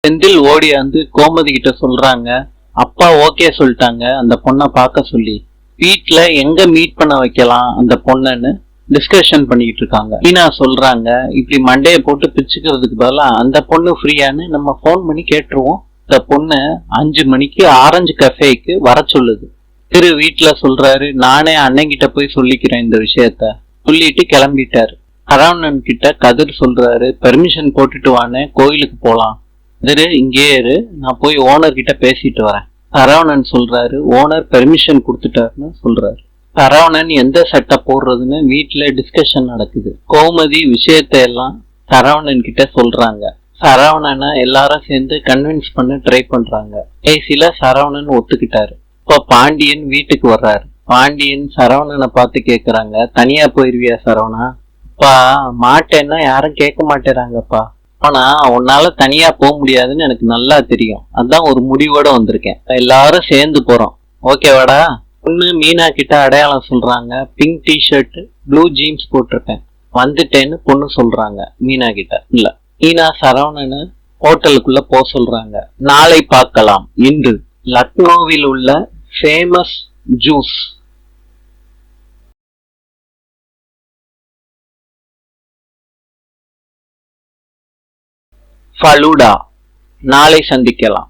செந்தில் ஓடியாந்து கோமதி கிட்ட சொல்றாங்க, அப்பா ஓகே சொல்லிட்டாங்க அந்த பொண்ணை பார்க்க சொல்லி. வீட்ல எங்க மீட் பண்ண வைக்கலாம் அந்த பொண்ணுன்னு டிஸ்கஷன் பண்ணிக்கிட்டு இருக்காங்க. மீனா சொல்றாங்க, இப்படி மண்டையை போட்டு பிச்சுக்கிறதுக்கு பதிலா அந்த பொண்ணு ஃப்ரீயான்னு நம்ம போன் பண்ணி கேட்டுருவோம். இந்த பொண்ணு 5 மணிக்கு ஆரஞ்சு கஃபேக்கு வர சொல்லுது. வீட்டுல சொல்றாரு, நானே அண்ணன்கிட்ட போய் சொல்லிக்கிறேன் இந்த விஷயத்த சொல்லிட்டு கிளம்பிட்டாரு. சரவணன் கிட்ட கதிர் சொல்றாரு, பெர்மிஷன் போட்டுட்டு வானே கோயிலுக்கு போலாம். கதிர் இங்கே இரு, நான் போய் ஓனர் கிட்ட பேசிட்டு வரேன். சரவணன் சொல்றாரு, ஓனர் பெர்மிஷன் கொடுத்துட்டாருன்னு சொல்றாரு. சரவணன் எந்த சட்டை போடுறதுன்னு வீட்டுல டிஸ்கஷன் நடக்குது. கோமதி விஷயத்த எல்லாம் சரவணன் கிட்ட சொல்றாங்க. சரவணனை எல்லாரும் சேர்ந்து கன்வின்ஸ் பண்ண ட்ரை பண்றாங்க. கடைசியில சரவணன் ஒத்துக்கிட்டாரு. இப்ப பாண்டியன் வீட்டுக்கு வர்றாரு. பாண்டியன் சரவணனை பார்த்து கேக்குறாங்க, தனியா போயிருவியா சரவணா? அப்பா, மாட்டேன்னா யாரும் கேட்க மாட்டேறாங்கப்பா. ஆனா உன்னால தனியா போக முடியாதுன்னு எனக்கு நல்லா தெரியும். அதான் ஒரு முடிவோட வந்திருக்கேன். எல்லாரும் சேர்ந்து போறோம், ஓகேவாடா? பொண்ணு மீனா கிட்ட அடையாளம் சொல்றாங்க. பிங்க் டிஷர்ட், ப்ளூ ஜீன்ஸ் போட்டிருப்பேன். வந்துட்டேன்னு பொண்ணு சொல்றாங்க மீனா கிட்ட. இல்ல, மீனா சரவணனு ஹோட்டலுக்குள்ள போக சொல்றாங்க. நாளை பார்க்கலாம். இன்று லக்னோவில் உள்ள ஃபேமஸ் ஜூஸ் ஃபலூடா. நாளை சந்திக்கலாம்.